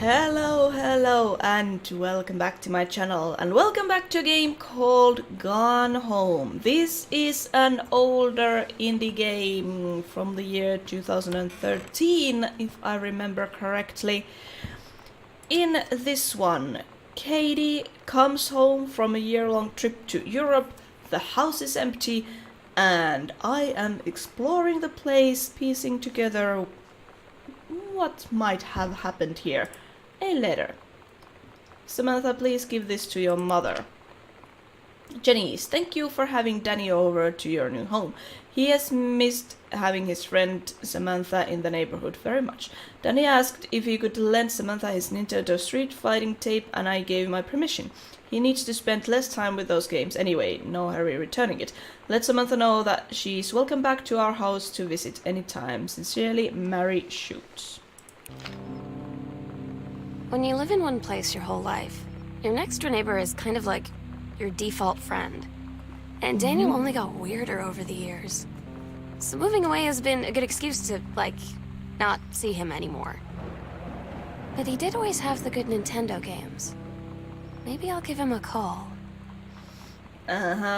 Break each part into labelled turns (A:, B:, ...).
A: Hello, and welcome back to my channel, and welcome back to a game called Gone Home. This is an older indie game from the year 2013, if I remember correctly. In this one, Katie comes home from a year-long trip to Europe, the house is empty, and I am exploring the place, piecing together what might have happened here. A letter. Samantha, please give this to your mother. Janice, thank you for having Danny over to your new home. He has missed having his friend Samantha in the neighborhood very much. Danny asked if he could lend Samantha his Nintendo Street Fighting tape, and I gave my permission. He needs to spend less time with those games anyway, no hurry returning it. Let Samantha know that she's welcome back to our house to visit anytime. Sincerely, Mary Shoots.
B: When you live in one place your whole life, your next door neighbor is kind of like your default friend. And Daniel only got weirder over the years. So moving away has been a good excuse to, not see him anymore. But he did always have the good Nintendo games. Maybe I'll give him a call.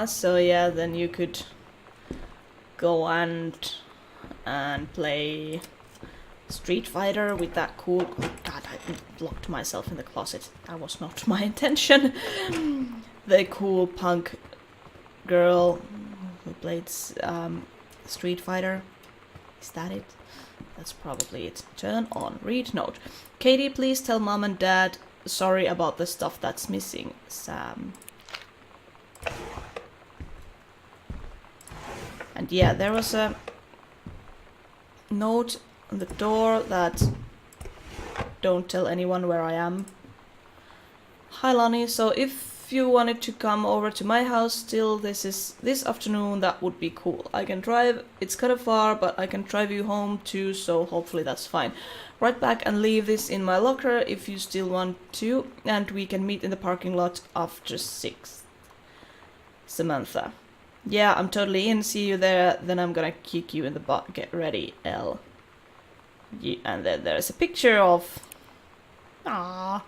A: So yeah, then you could go and play Street Fighter with that cool... God, I locked myself in the closet. That was not my intention. The cool punk girl who played Street Fighter. Is that it? That's probably it. Turn on. Read note. Katie, please tell mom and dad sorry about the stuff that's missing. Sam. And yeah, there was a note on the door that don't tell anyone where I am. Hi Lonnie, so if you wanted to come over to my house still this afternoon, that would be cool. I can drive, it's kind of far, but I can drive you home too, so hopefully that's fine. Right back and leave this in my locker if you still want to, and we can meet in the parking lot after 6. Samantha. Yeah, I'm totally in, see you there, then I'm gonna kick you in the butt. Get ready, L. Yeah, and then there's a picture of... Aww.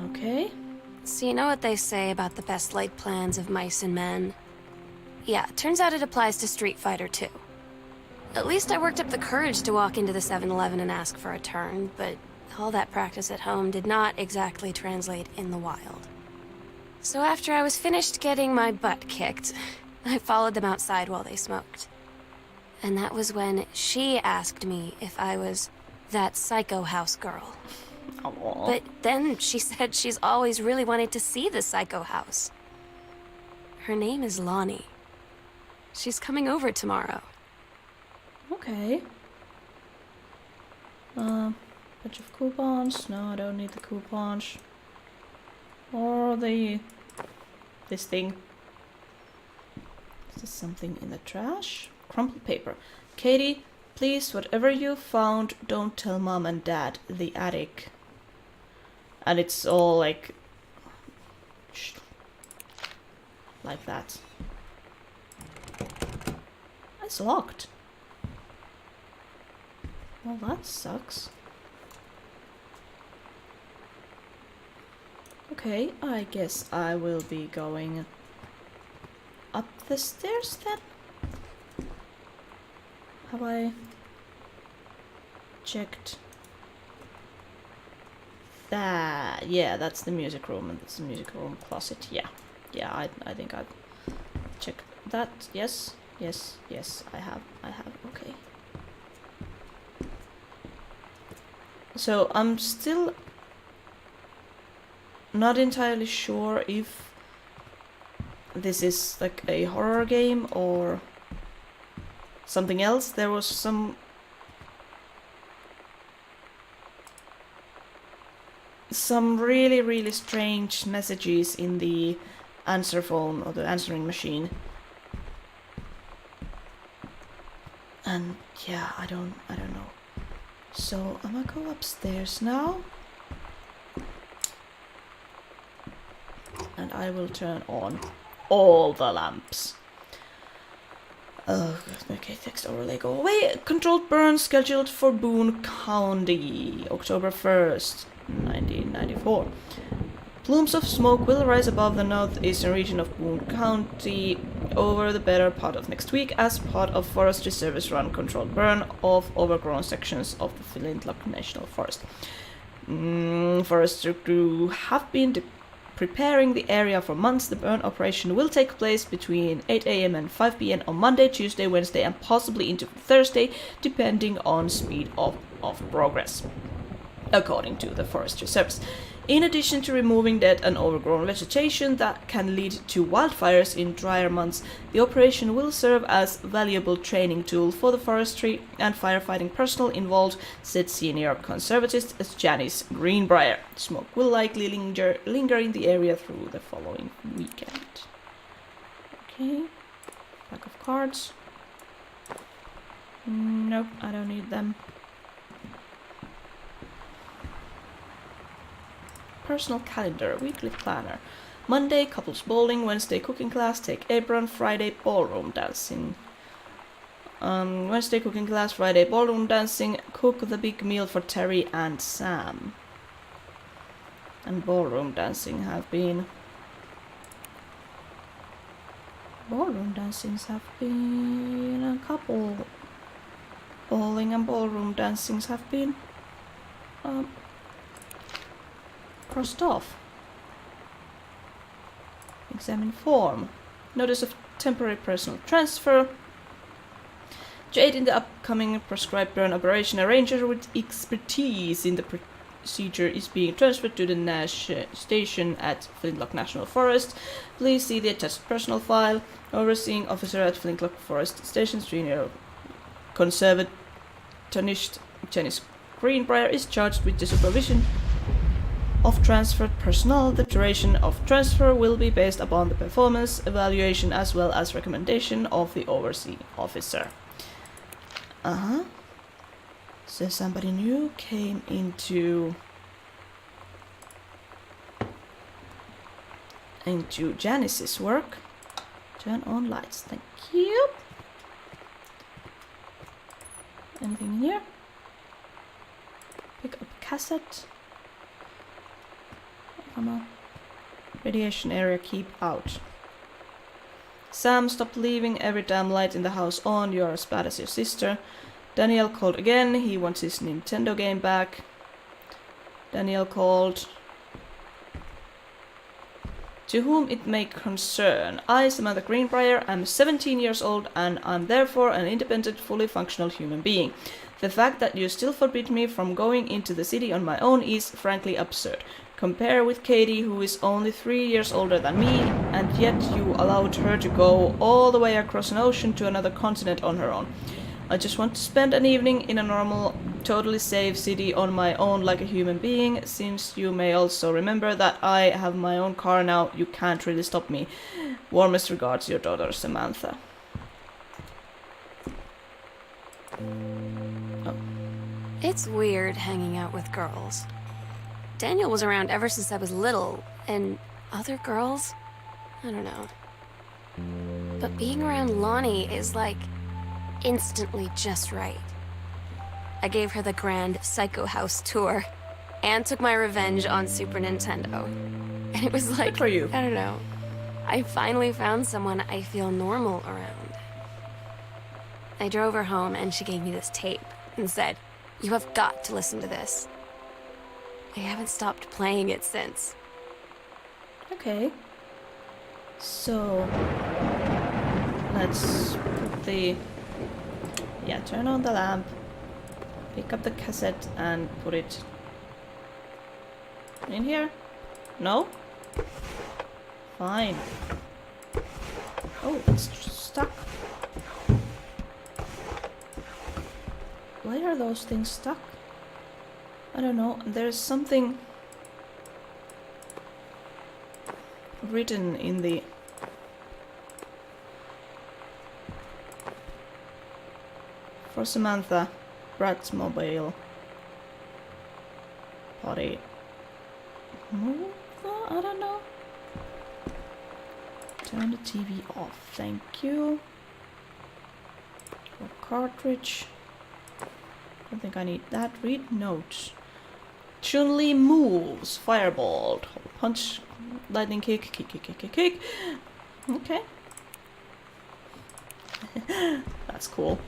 A: Okay.
B: So you know what they say about the best laid plans of mice and men? Yeah, turns out it applies to Street Fighter too. At least I worked up the courage to walk into the 7-Eleven and ask for a turn, but all that practice at home did not exactly translate in the wild. So after I was finished getting my butt kicked, I followed them outside while they smoked. And that was when she asked me if I was that psycho house girl.
A: Aww.
B: But then she said she's always really wanted to see the psycho house. Her name is Lonnie. She's coming over tomorrow.
A: Okay. Bunch of coupons. No, I don't need the coupons. Or this thing. Is there something in the trash? Crumpled paper. Katie, please, whatever you found, don't tell mom and dad. The attic. And it's all like that. It's locked. Well, that sucks. Okay, I guess I will be going up the stairs then. Have I checked that? Yeah, that's the music room, and that's the music room closet. Yeah, I think I've checked that. Yes, I have. Okay. So I'm still not entirely sure if this is like a horror game or something else. There was some really strange messages in the answer phone or the answering machine. And yeah, I don't know. So I'm gonna go upstairs now. And I will turn on all the lamps. Okay, text overlay, go away. Controlled burn scheduled for Boone County, October 1st, 1994. Plumes of smoke will rise above the northeastern region of Boone County over the better part of next week as part of Forestry Service run controlled burn of overgrown sections of the Flintlock National Forest. Forestry crew have been preparing the area for months. The burn operation will take place between 8 a.m. and 5 p.m. on Monday, Tuesday, Wednesday, and possibly into Thursday, depending on speed of progress, according to the Forestry Service. In addition to removing dead and overgrown vegetation that can lead to wildfires in drier months, the operation will serve as a valuable training tool for the forestry and firefighting personnel involved, said senior conservatist Janice Greenbrier. Smoke will likely linger in the area through the following weekend. Okay, pack of cards. Nope, I don't need them. Personal calendar, weekly planner. Monday, couples bowling. Wednesday, cooking class, take apron. Friday, ballroom dancing. Wednesday, cooking class. Friday, ballroom dancing. Cook the big meal for Terry and Sam. And ballroom dancing have been... Ballroom dancings have been a couple. Bowling and ballroom dancings have been... crossed off. Examine form. Notice of temporary personal transfer. To aid in the upcoming prescribed burn operation, a ranger with expertise in the procedure is being transferred to the Nash station at Flintlock National Forest. Please see the attached personal file. Overseeing officer at Flintlock Forest Station, Junior Conservationist Janice Greenbrier is charged with the supervision of transferred personnel. The duration of transfer will be based upon the performance evaluation as well as recommendation of the overseeing officer. So somebody new came into Janice's work. Turn on lights, thank you. Anything in here? Pick up cassette. Radiation area, keep out. Sam, stop leaving every damn light in the house on. You're as bad as your sister. Daniel called again. He wants his Nintendo game back. Daniel called. To whom it may concern, I, Samantha Greenbrier, am 17 years old and I'm therefore an independent, fully functional human being. The fact that you still forbid me from going into the city on my own is frankly absurd. Compare with Katie, who is only 3 years older than me, and yet you allowed her to go all the way across an ocean to another continent on her own. I just want to spend an evening in a normal, totally safe city on my own like a human being. Since you may also remember that I have my own car now, you can't really stop me. Warmest regards, your daughter Samantha. Oh.
B: It's weird hanging out with girls. Daniel was around ever since I was little, and other girls? I don't know. But being around Lonnie is like instantly just right. I gave her the grand Psycho House tour and took my revenge on Super Nintendo. And it was like,
A: good for you.
B: I don't know. I finally found someone I feel normal around. I drove her home and she gave me this tape and said, "You have got to listen to this." I haven't stopped playing it since.
A: Okay. So let's put the... Yeah, turn on the lamp, pick up the cassette and put it in here. No? Fine. Oh, it's stuck. Why are those things stuck? I don't know. There's something written in the... For Samantha, Brad's mobile potty. I don't know. Turn the TV off, thank you. Cartridge. Don't think I need that. Read notes. Chun-Li moves. Fireball. Punch. Lightning kick. Kick. Okay. That's cool.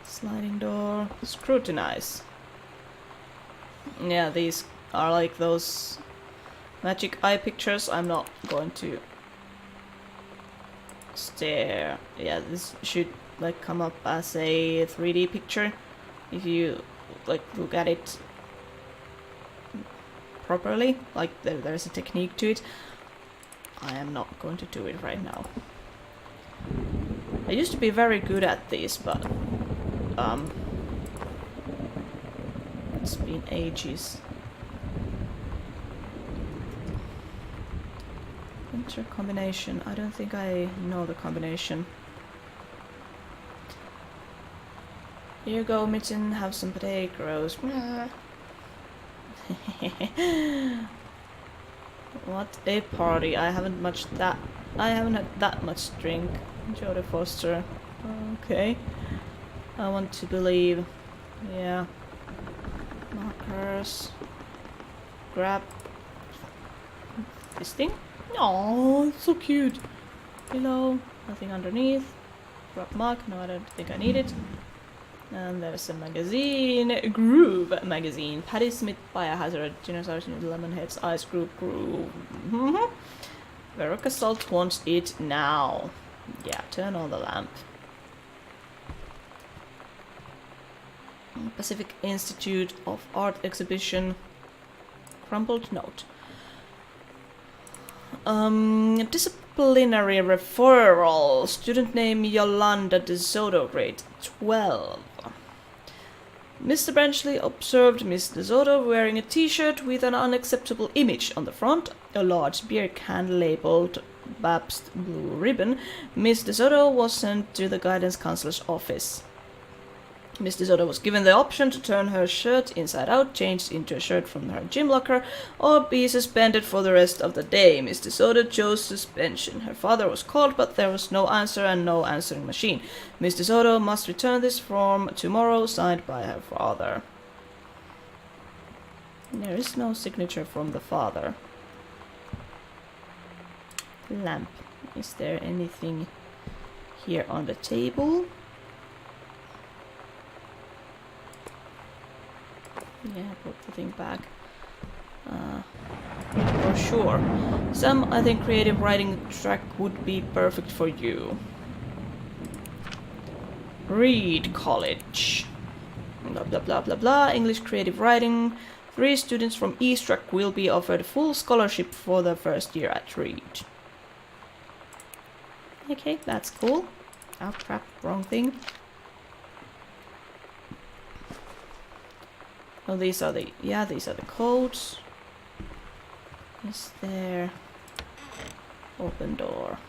A: Sliding door. Scrutinize. Yeah, these are like those magic eye pictures. I'm not going to stare. Yeah, this should like come up as a 3D picture if you like look at it properly. Like there's a technique to it. I am not going to do it right now. I used to be very good at these, but it's been ages. Enter combination. I don't think I know the combination. Here you go, Mitten. Have some potatoes. What a party! I haven't had that much drink. Jodie Foster. Okay. I want to believe. Yeah. Markers. Grab this thing. Oh, it's so cute. Pillow. Nothing underneath. Grab mug. No, I don't think I need it. And there's a magazine. Groove magazine. Patti Smith Biohazard. Dinosaurs in Lemonheads. Ice Group. Veruca Salt wants it now. Yeah, turn on the lamp. Pacific Institute of Art exhibition. Crumpled note. Disciplinary referral. Student name Yolanda De Soto, grade 12. Mr. Branchley observed Miss De Soto wearing a t-shirt with an unacceptable image on the front, a large beer can labeled Babs Blue Ribbon. Miss De Soto was sent to the guidance counselor's office. Miss De Soto was given the option to turn her shirt inside out, change into a shirt from her gym locker, or be suspended for the rest of the day. Miss De Soto chose suspension. Her father was called, but there was no answer and no answering machine. Miss De Soto must return this form tomorrow, signed by her father. There is no signature from the father. Lamp. Is there anything here on the table? Yeah, put the thing back. For sure. Some, I think, creative writing track would be perfect for you. Reed College. Blah blah blah blah blah. English creative writing. 3 students from East Track will be offered full scholarship for their first year at Reed. Okay, that's cool. Oh crap, wrong thing. Oh, these are the codes. Is there open door?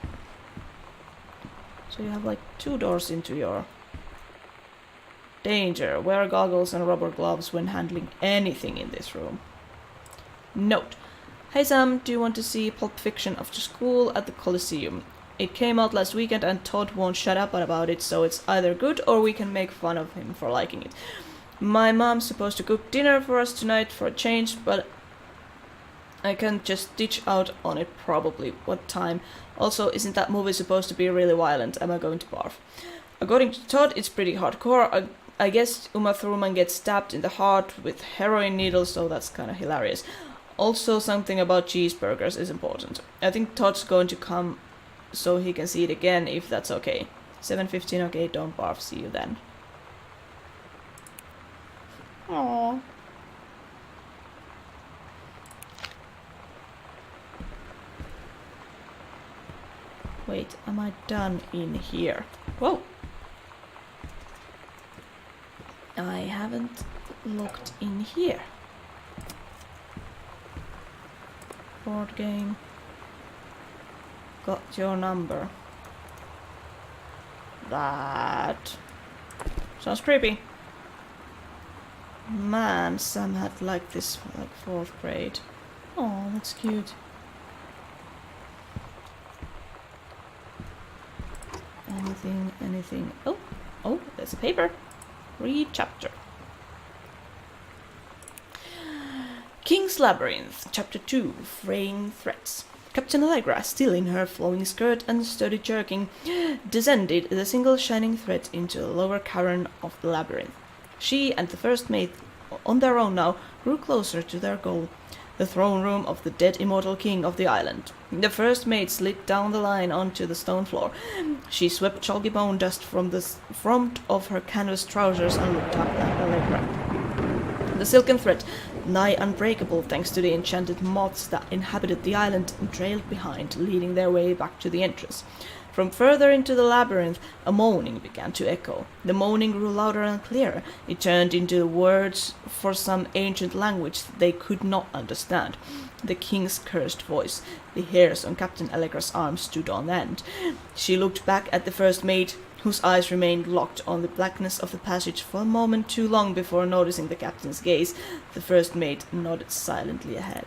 A: So you have like 2 doors into your danger. Wear goggles and rubber gloves when handling anything in this room. Note. Hey Sam, do you want to see Pulp Fiction after school at the Coliseum? It came out last weekend and Todd won't shut up about it, so it's either good or we can make fun of him for liking it. My mom's supposed to cook dinner for us tonight for a change, but I can't just ditch out on it probably. What time? Also, isn't that movie supposed to be really violent? Am I going to barf? According to Todd, it's pretty hardcore. I guess Uma Thurman gets stabbed in the heart with heroin needles, so that's kind of hilarious. Also, something about cheeseburgers is important. I think Todd's going to come so he can see it again, if that's okay. 7:15, okay, don't barf, see you then. Aww. Wait, am I done in here? Whoa! I haven't looked in here. Board game. Got your number. That sounds creepy. Man, Sam had like this for like 4th grade. Oh, that's cute. Anything. Oh, Oh, there's a paper. Read chapter. King's Labyrinth, Chapter 2, Fraying Threads. Captain Allegra, still in her flowing skirt and sturdy jerkin, descended the single shining thread into the lower cavern of the labyrinth. She and the first mate, on their own now, grew closer to their goal, the throne room of the dead immortal king of the island. The first mate slid down the line onto the stone floor. She swept chalky bone dust from the front of her canvas trousers and looked up at Allegra. The silken thread, nigh unbreakable thanks to the enchanted moths that inhabited the island, trailed behind, leading their way back to the entrance. From further into the labyrinth, a moaning began to echo. The moaning grew louder and clearer. It turned into words for some ancient language they could not understand. The king's cursed voice. The hairs on Captain Allegra's arms stood on end. She looked back at the first mate, whose eyes remained locked on the blackness of the passage for a moment too long before noticing the captain's gaze. The first mate nodded silently ahead.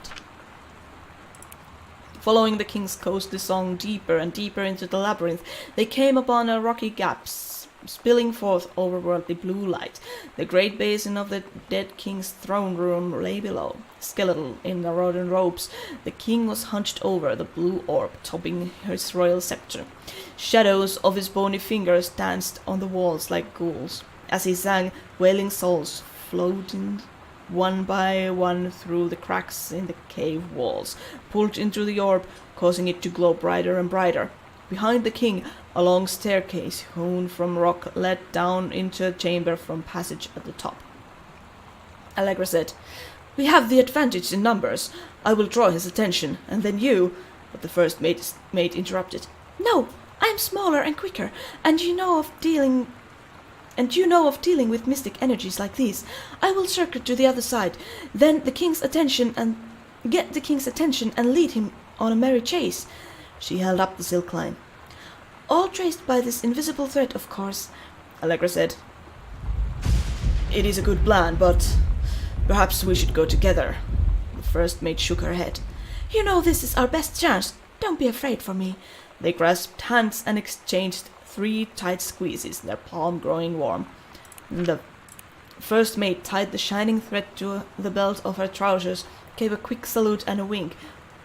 A: Following the king's ghostly song deeper and deeper into the labyrinth, they came upon a rocky gap, spilling forth overworldly blue light. The great basin of the dead king's throne room lay below. Skeletal in the rodent robes, the king was hunched over the blue orb, topping his royal scepter. Shadows of his bony fingers danced on the walls like ghouls. As he sang, wailing souls floated one by one through the cracks in the cave walls, pulled into the orb, causing it to glow brighter and brighter. Behind the king, a long staircase hewn from rock led down into a chamber from passage at the top. Allegra said, "We have the advantage in numbers. I will draw his attention, and then you—" But the first mate interrupted. "No, I am smaller and quicker, and you know of dealing with mystic energies like these. I will circuit to the other side, then get the king's attention and lead him on a merry chase." She held up the silk line. "All traced by this invisible thread, of course," Allegra said. "It is a good plan, but perhaps we should go together." The first mate shook her head. "You know this is our best chance. Don't be afraid for me." They grasped hands and exchanged 3 tight squeezes, their palm growing warm. The first mate tied the shining thread to the belt of her trousers, gave a quick salute and a wink,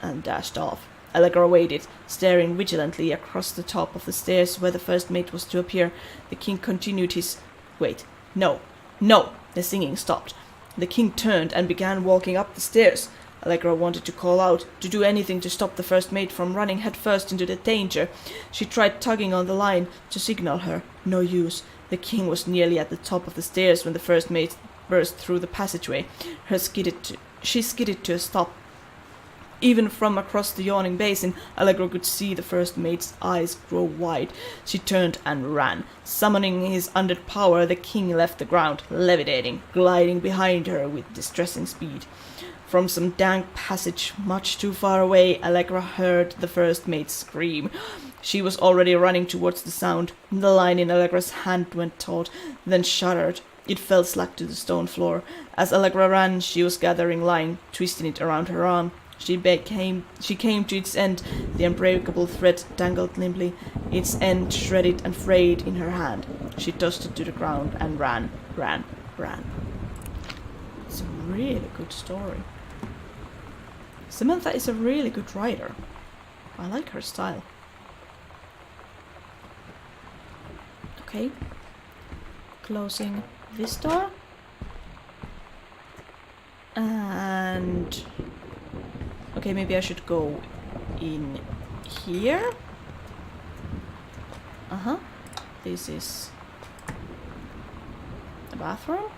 A: and dashed off. Allegra waited, staring vigilantly across the top of the stairs where the first mate was to appear. The king continued his... Wait, no! The singing stopped. The king turned and began walking up the stairs. Allegra wanted to call out, to do anything to stop the first mate from running headfirst into the danger. She tried tugging on the line to signal her. No use. The king was nearly at the top of the stairs when the first mate burst through the passageway. She skidded to a stop. Even from across the yawning basin, Allegra could see the first mate's eyes grow wide. She turned and ran. Summoning his undead power, the king left the ground, levitating, gliding behind her with distressing speed. From some dank passage much too far away, Allegra heard the first mate scream. She was already running towards the sound. The line in Allegra's hand went taut, then shuddered. It fell slack to the stone floor. As Allegra ran, she was gathering line, twisting it around her arm. She came to its end. The unbreakable thread dangled limply, its end shredded and frayed in her hand. She tossed it to the ground and ran. It's a really good story. Samantha is a really good writer. I like her style. Okay. Closing this door. And... okay, maybe I should go in here. This is the bathroom.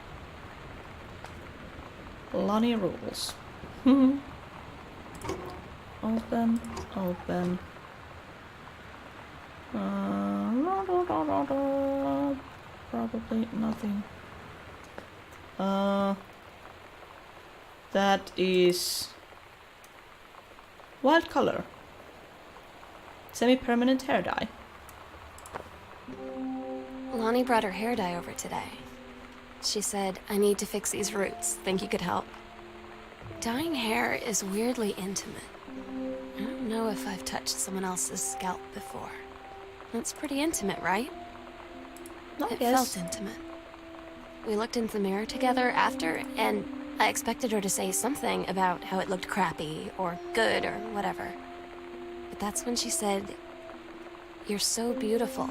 A: Lonnie rules. Open. Probably nothing. That is wild color. Semi-permanent hair dye.
B: Lonnie brought her hair dye over today. She said, "I need to fix these roots. Think you could help?" Dyeing hair is weirdly intimate. I don't know if I've touched someone else's scalp before. That's pretty intimate, right?
A: I
B: It
A: guess.
B: felt intimate. We looked into the mirror together after, and I expected her to say something about how it looked crappy, or good, or whatever. But that's when she said, "You're so beautiful."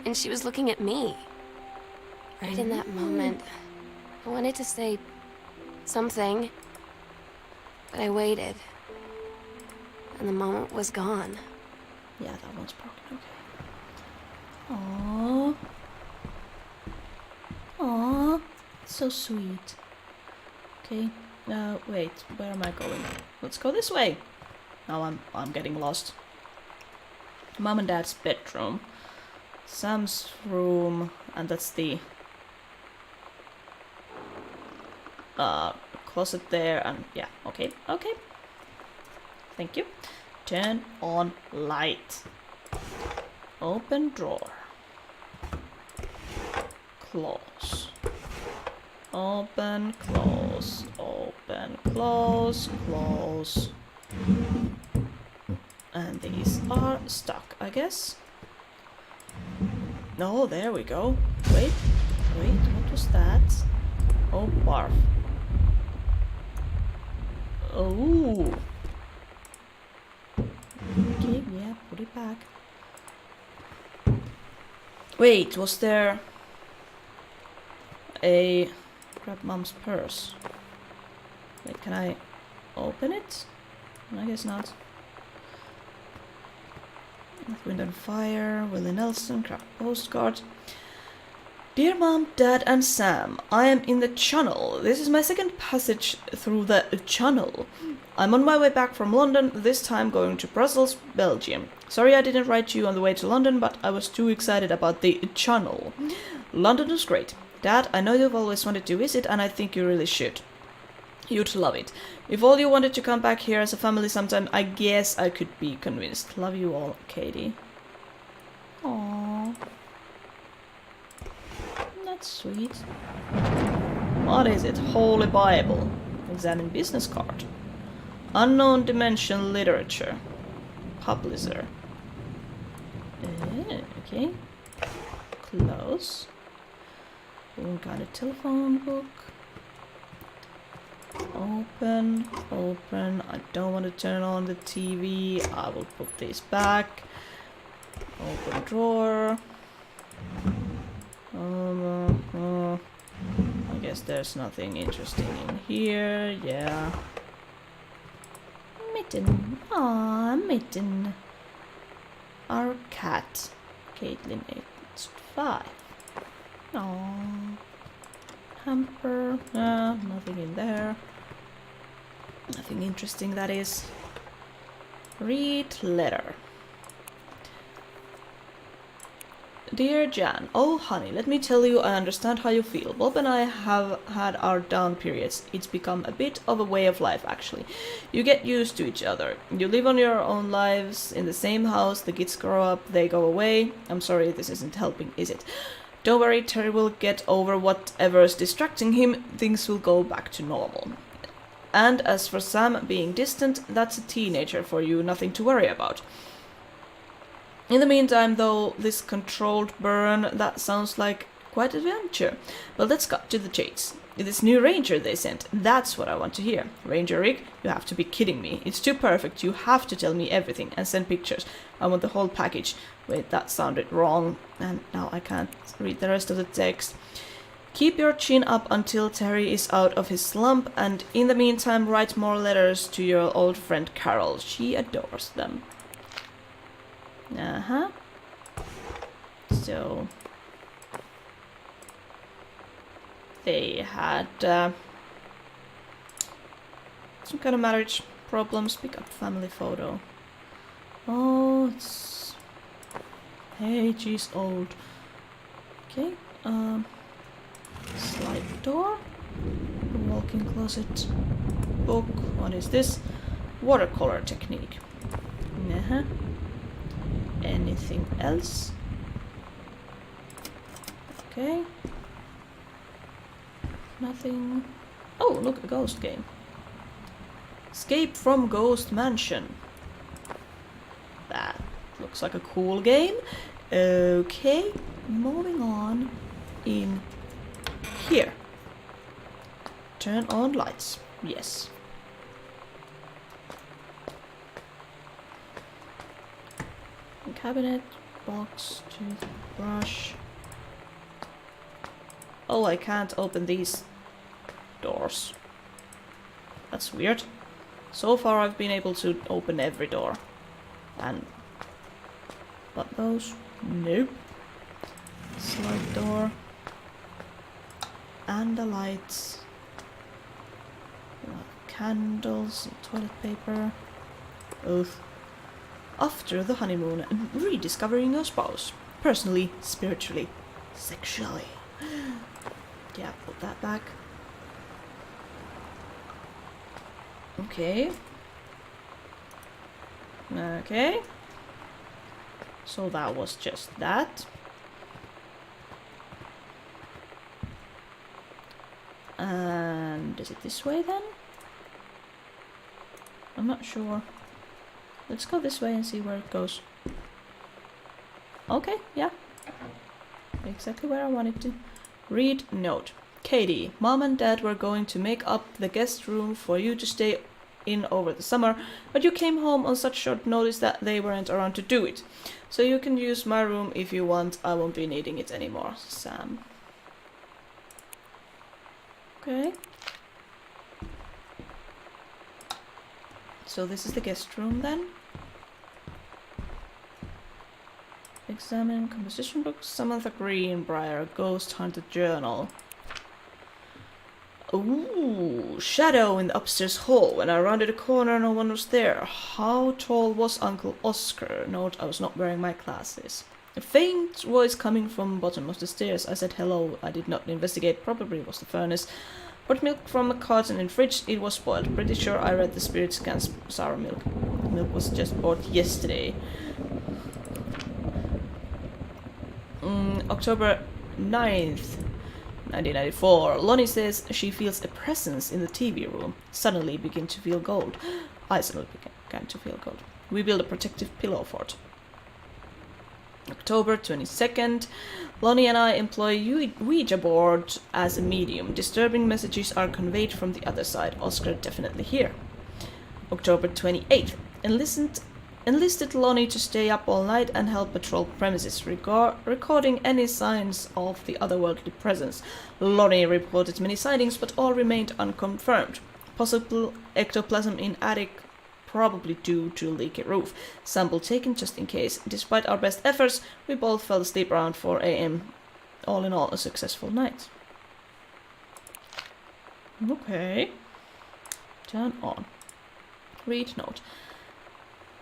B: And she was looking at me. Right in that moment, I wanted to say something, but I waited. And the moment was gone.
A: Yeah, that one's broken. Okay. Aww. Aww. So sweet. Okay. Wait. Where am I going? Let's go this way. Now I'm getting lost. Mom and Dad's bedroom. Sam's room, and that's the closet there, and yeah, okay. Thank you. Turn on light. Open drawer. Close. Open, close, open, close, close. And these are stuck, I guess. No, there we go. Wait, what was that? Oh, barf. Oh. Okay, yeah, put it back. Wait, was there a... Grab Mom's purse. Wait, can I open it? I guess not. Wind on Fire, Willie Nelson, crap postcard. Dear Mom, Dad and Sam, I am in the channel. This is my second passage through the channel. I'm on my way back from London, this time going to Brussels, Belgium. Sorry I didn't write you on the way to London, but I was too excited about the channel. London was great. Dad, I know you've always wanted to visit, and I think you really should. You'd love it. If all you wanted to come back here as a family sometime, I guess I could be convinced. Love you all, Katie. Aww. That's sweet. What is it? Holy Bible. Examine business card. Unknown dimension literature. Publisher. Okay. Close. Some kind of telephone book. Open, open. I don't want to turn on the TV. I will put this back. Open drawer. I guess there's nothing interesting in here. Yeah. Mitten. Aw, Mitten. Our cat. Caitlin, aged 5. Aww. Hamper. Nothing in there. Nothing interesting, that is. Read letter. Dear Jan, oh honey, let me tell you, I understand how you feel. Bob and I have had our down periods. It's become a bit of a way of life, actually. You get used to each other. You live on your own lives, in the same house, the kids grow up, they go away. I'm sorry, this isn't helping, is it? Don't worry, Terry will get over whatever's distracting him. Things will go back to normal. And as for Sam being distant, that's a teenager for you, nothing to worry about. In the meantime, though, this controlled burn, that sounds like quite an adventure. But let's cut to the chase. This new ranger they sent, that's what I want to hear. Ranger rig? You have to be kidding me. It's too perfect, you have to tell me everything and send pictures. I want the whole package. Wait, that sounded wrong. And now I can't read the rest of the text. Keep your chin up until Terry is out of his slump, and in the meantime write more letters to your old friend Carol. She adores them. Uh-huh. So they had some kind of marriage problems. Pick up family photo. Oh, it's pages old. Okay. Slide door. Walk-in closet. Book. What is this? Watercolor technique. Uh-huh. Anything else? Okay. Nothing. Oh, look, a ghost game. Escape from Ghost Mansion. That looks like a cool game. Okay. moving on in here. Turn on lights. Yes. Cabinet, box, toothbrush. Oh, I can't open these doors. That's weird. So far I've been able to open every door. But those? Nope. Slide door. And the lights. Candles, toilet paper. Oof. After the honeymoon and rediscovering your spouse. Personally, spiritually, sexually. Yeah, put that back. Okay. Okay. So that was just that. And is it this way then? I'm not sure. Let's go this way and see where it goes. Okay, yeah. Exactly where I wanted to. Read note. Katie, Mom and Dad were going to make up the guest room for you to stay in over the summer, but you came home on such short notice that they weren't around to do it. So you can use my room if you want. I won't be needing it anymore, Sam. Okay. So this is the guest room then. Examine composition books. Samantha Greenbrier, Ghost Hunter Journal. Ooh, shadow in the upstairs hall. When I rounded a corner, no one was there. How tall was Uncle Oscar? Note, I was not wearing my glasses. A faint voice coming from bottom of the stairs. I said hello. I did not investigate. Probably it was the furnace. Bought milk from a carton in fridge. It was spoiled. Pretty sure I read the spirit scans. Sour milk. Milk was just bought yesterday. October 9th, 1994. Lonnie says she feels a presence in the TV room. Suddenly begin to feel cold. I suddenly began to feel cold. We build a protective pillow fort. October 22nd. Lonnie and I employ Ouija board as a medium. Disturbing messages are conveyed from the other side. Oscar definitely here. October 28th. Enlisted Lonnie to stay up all night and help patrol premises, recording any signs of the otherworldly presence. Lonnie reported many sightings, but all remained unconfirmed. Possible ectoplasm in attic, probably due to leaky roof. Sample taken just in case. Despite our best efforts, we both fell asleep around 4 a.m. All in all, a successful night. Okay. Turn on. Read note.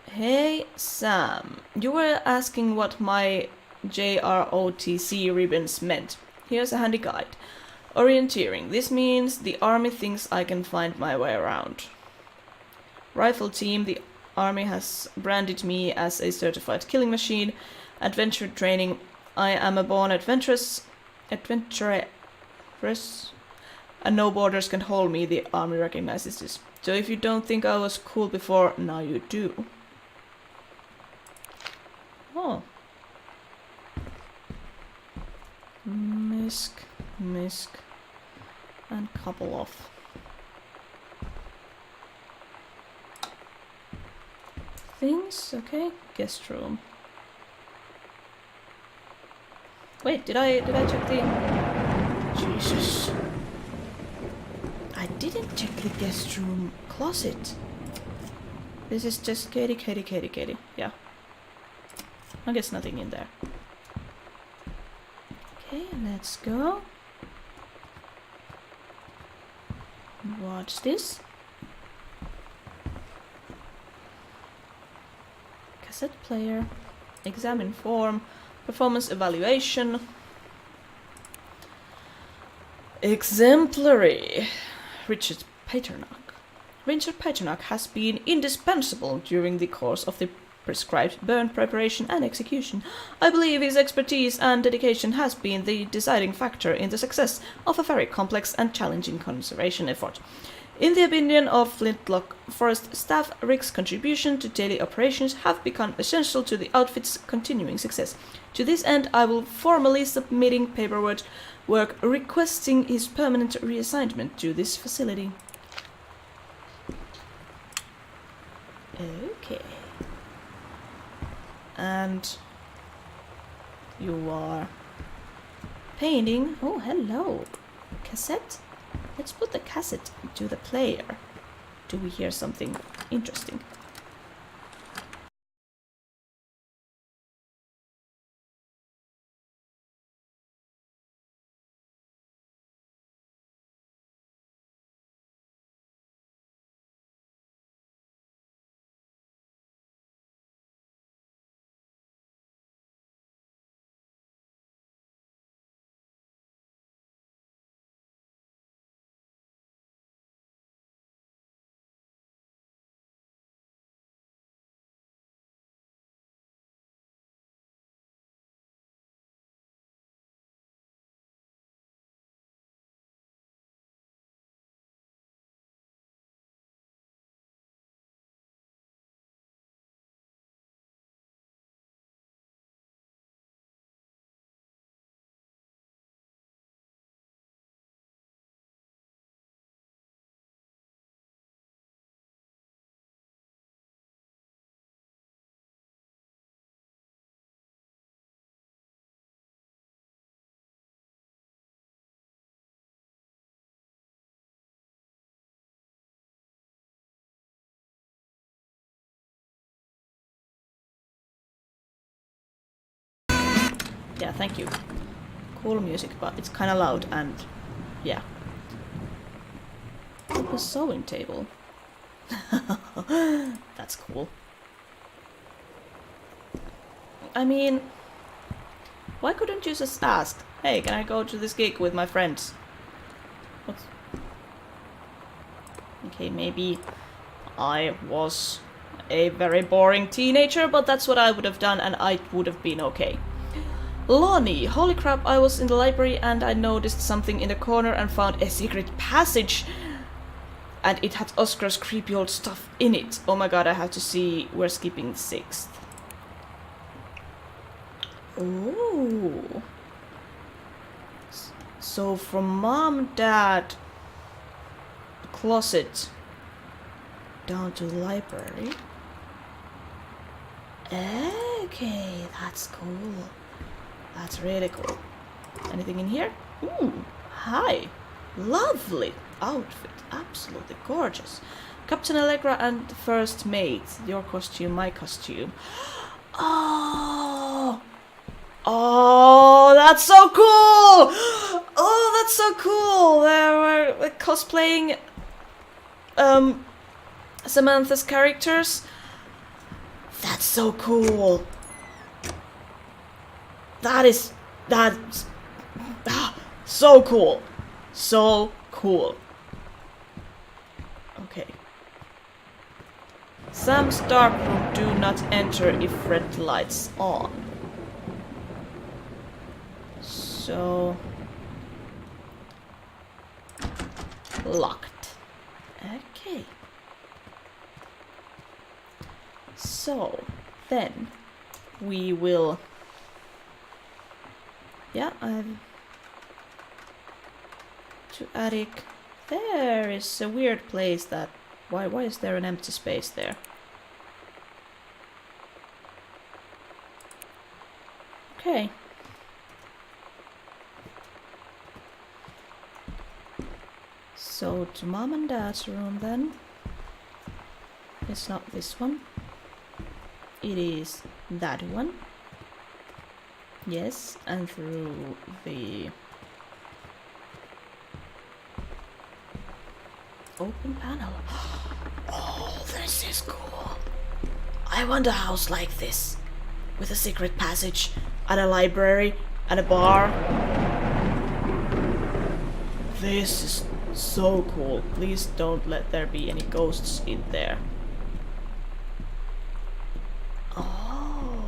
A: Hey Sam, you were asking what my JROTC ribbons meant. Here's a handy guide. Orienteering. This means the army thinks I can find my way around. Rifle team. The army has branded me as a certified killing machine. Adventure training. I am a born adventurous. And no borders can hold me. The army recognizes this. So if you don't think I was cool before, now you do. Oh. Misk, and couple of things. Okay, guest room. Wait, did I check the... Jesus. I didn't check the guest room closet. This is just Katie. Yeah. I guess nothing in there. Okay, let's go. Watch this. Cassette player. Examine form. Performance evaluation. Exemplary. Richard Paternock. Richard Paternock has been indispensable during the course of the prescribed burn preparation and execution. I believe his expertise and dedication has been the deciding factor in the success of a very complex and challenging conservation effort. In the opinion of Flintlock Forest staff, Rick's contribution to daily operations have become essential to the outfit's continuing success. To this end, I will formally submitting paperwork requesting his permanent reassignment to this facility. Okay. And you are painting. Oh, hello. Cassette? Let's put the cassette into the player. Do we hear something interesting? Yeah, thank you. Cool music, but it's kind of loud and yeah. A sewing table. That's cool. I mean, why couldn't you just ask, hey, can I go to this gig with my friends? What's... Okay, maybe I was a very boring teenager, but that's what I would have done and I would have been okay. Lonnie, holy crap, I was in the library and I noticed something in the corner and found a secret passage. And it had Oscar's creepy old stuff in it. Oh my god, I have to see. We're skipping 6th. Ooh. So from mom, dad, closet, down to the library. Okay, that's cool. That's really cool. Anything in here? Ooh, hi. Lovely outfit. Absolutely gorgeous. Captain Allegra and First Mate. Your costume, my costume. Oh! Oh, that's so cool! Oh, that's so cool! They were cosplaying Samantha's characters. That's so cool. That's so cool. So cool. Okay. Sam's dark room, do not enter if red lights on. So locked. Okay. So then we will. Yeah, I'm to attic. There is a weird place that. Why is there an empty space there? Okay. So to mom and dad's room then. It's not this one. It is that one. Yes, and through the open panel. Oh, this is cool. I want a house like this. With a secret passage, and a library, and a bar. This is so cool. Please don't let there be any ghosts in there. Oh.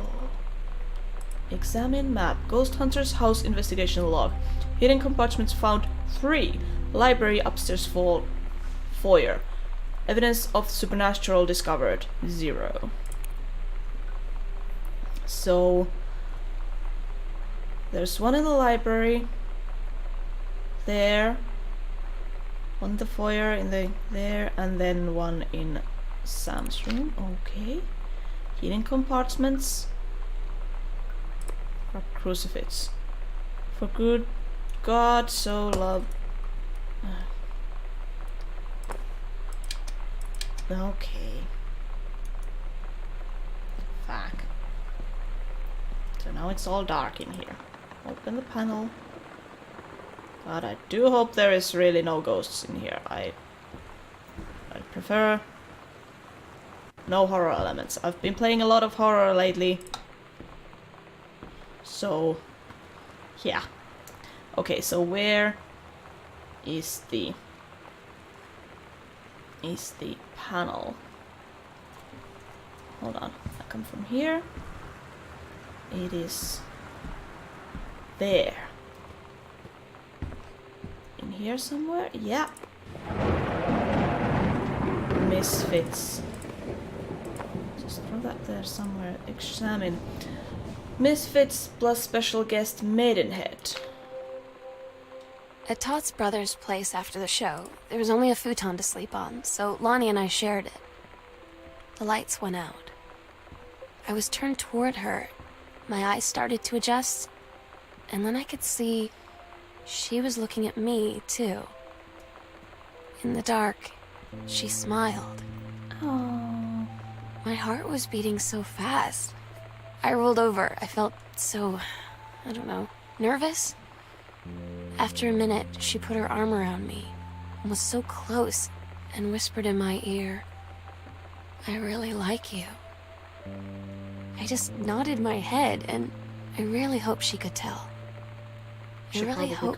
A: Examine map. Ghost Hunter's house investigation log. Hidden compartments found 3. Library upstairs foyer. Evidence of supernatural discovered, 0. So there's one in the library, there, one in the foyer, there, and then one in Sam's room. Okay. Hidden compartments. Crucifix. For good God so loved. Okay. Fuck. So now it's all dark in here. Open the panel. God, I do hope there is really no ghosts in here. I prefer no horror elements. I've been playing a lot of horror lately. So, yeah. Okay, so where is the panel? Hold on. I come from here. It is there. In here somewhere? Yeah. Misfits. Just throw that there somewhere. Examine. Misfits plus special guest Maidenhead.
B: At Todd's brother's place after the show, there was only a futon to sleep on, so Lonnie and I shared it. The lights went out. I was turned toward her. My eyes started to adjust, and then I could see she was looking at me, too. In the dark, she smiled.
A: Oh.
B: My heart was beating so fast. I rolled over. I felt so, I don't know, nervous? After a minute, she put her arm around me and was so close and whispered in my ear, "I really like you." I just nodded my head, and I really hope she could tell. I really hope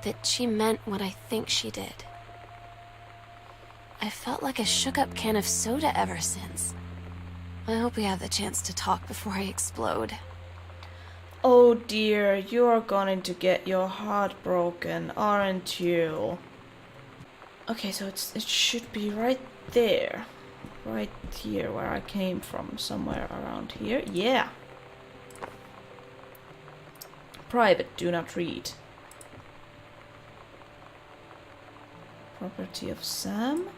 B: that she meant what I think she did. I felt like a shook-up can of soda ever since. I hope we have the chance to talk before I explode.
A: Oh dear, you're going to get your heart broken, aren't you? Okay, so it should be right there. Right here, where I came from. Somewhere around here. Yeah! Private, do not read. Property of Sam.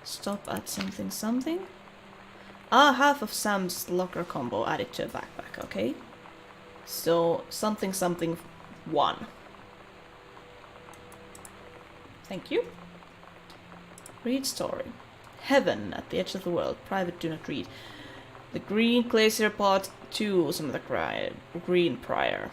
A: Stop at something something. Ah, half of Sam's locker combo added to a backpack, okay. So, something something 1. Thank you. Read story. Heaven at the edge of the world. Private, do not read. The Green Glacier Part 2, some of the Green Prior.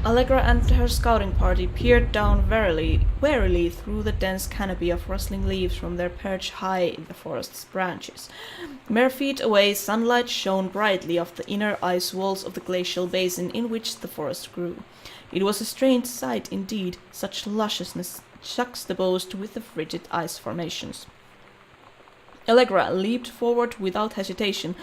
A: Allegra and her scouting party peered down warily through the dense canopy of rustling leaves from their perch high in the forest's branches. Mere feet away, sunlight shone brightly off the inner ice walls of the glacial basin in which the forest grew. It was a strange sight indeed, such lusciousness juxtaposed with the frigid ice formations. Allegra leaped forward without hesitation,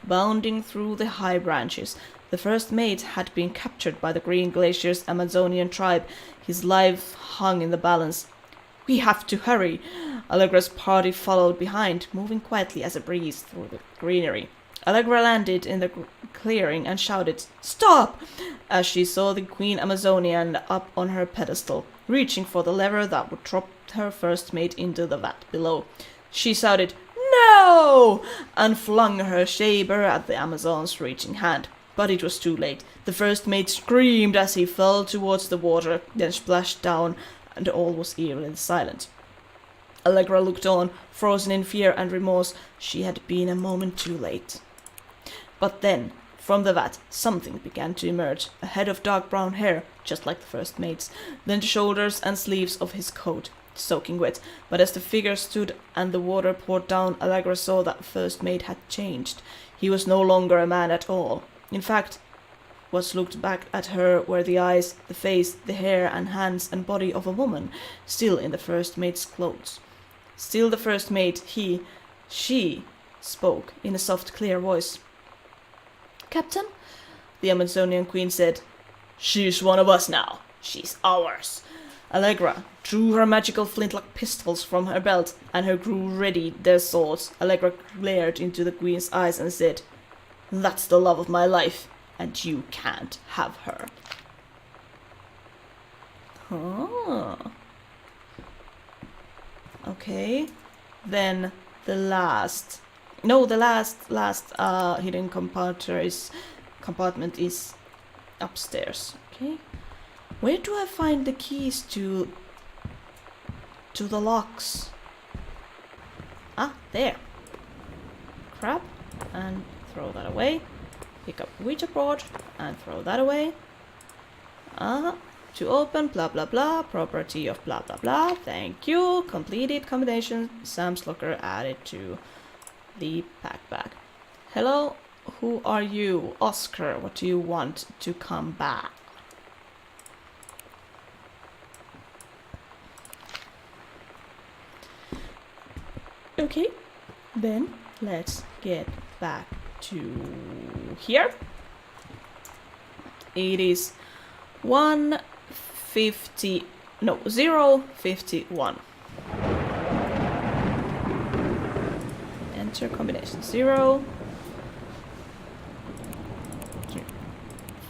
A: bounding through the high branches. The first mate had been captured by the Green Glacier's Amazonian tribe. His life hung in the balance. "We have to hurry!" Allegra's party followed behind, moving quietly as a breeze through the greenery. Allegra landed in the clearing and shouted, "Stop!" as she saw the Queen Amazonian up on her pedestal, reaching for the lever that would drop her first mate into the vat below. She shouted, "No!" and flung her saber at the Amazon's reaching hand. But it was too late. The first mate screamed as he fell towards the water, then splashed down, and all was eerily silent. Allegra looked on, frozen in fear and remorse. She had been a moment too late. But then, from the vat, something began to emerge, a head of dark brown hair, just like the first mate's, then the shoulders and sleeves of his coat, soaking wet. But as the figure stood and the water poured down, Allegra saw that the first mate had changed. He was no longer a man at all. In fact, what looked back at her were the eyes, the face, the hair and hands and body of a woman, still in the first mate's clothes. Still the first mate, she spoke in a soft, clear voice. "Captain," the Amazonian queen said, She's one of us now. She's ours. Allegra drew her magical flintlock pistols from her belt, and her crew readied their swords. Allegra glared into the queen's eyes and said, "That's the love of my life, and you can't have her." Huh. Okay. Then the last hidden compartment is upstairs. Okay. Where do I find the keys to the locks? Ah, there. Crap. And throw that away. Pick up Ouija board and throw that away. To open, blah blah blah, property of blah blah blah. Thank you. Completed combination. Sam's locker added to the backpack. Hello, who are you? Oscar, what do you want to come back? Okay, then let's get back to here. It is 051. Enter combination 0, 2,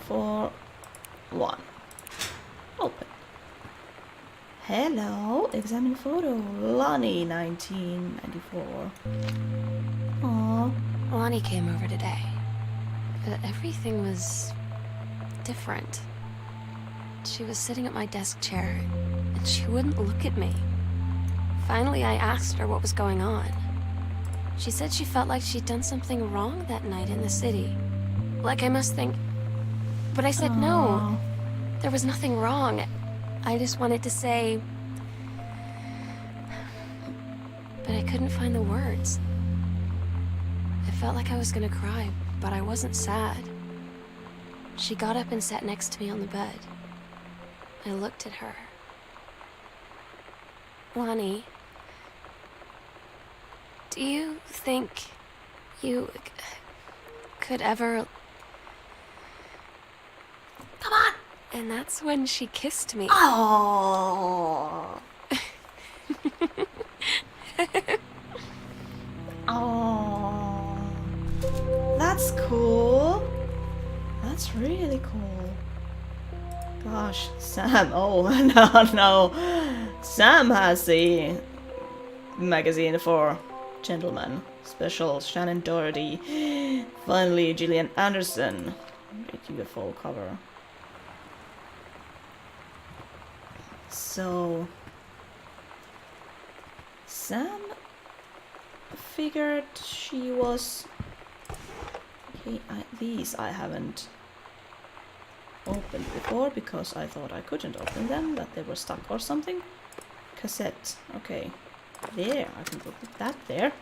A: 4, 1. Open. Hello, examine photo. Lonnie, 1994. Aww.
B: Lonnie came over today. Everything was different. She was sitting at my desk chair, and she wouldn't look at me. Finally, I asked her what was going on. She said she felt like she'd done something wrong that night in the city. Like I must think... But I said no. There was nothing wrong. I just wanted to say... But I couldn't find the words. I felt like I was gonna cry, but I wasn't sad. She got up and sat next to me on the bed. I looked at her. Lonnie, do you think you could ever...
A: Come on!
B: And that's when she kissed me.
A: Oh. Oh. That's cool. That's really cool. Gosh, Sam. Oh, no. Sam has a magazine for gentlemen. Special Shannon Doherty. Finally, Gillian Anderson. Great UFO cover. So, Sam figured she was... Okay, these I haven't opened before because I thought I couldn't open them, that they were stuck or something. Cassette. Okay. There, I can put that there.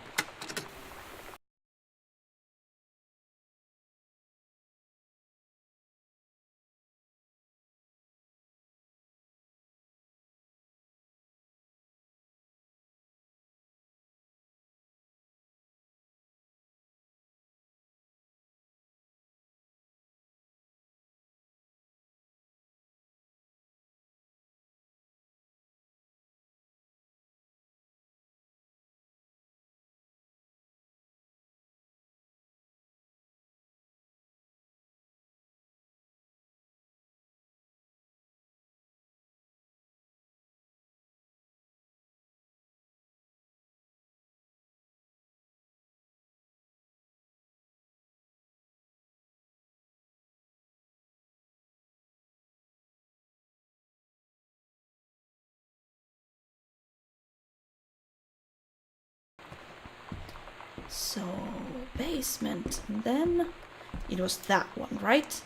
A: So, basement. And then it was that one, right?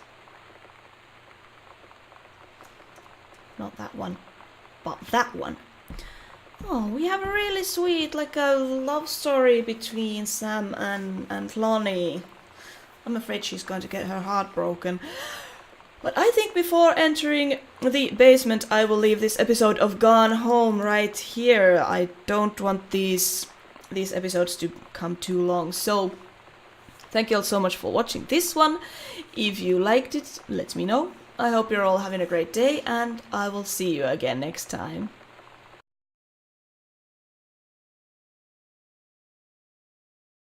A: Not that one, but that one. Oh, we have a really sweet, like a love story between Sam and Lonnie. I'm afraid she's going to get her heart broken. But I think before entering the basement, I will leave this episode of Gone Home right here. I don't want these episodes to come too long. So, thank you all so much for watching this one. If you liked it, let me know. I hope you're all having a great day, and I will see you again next time.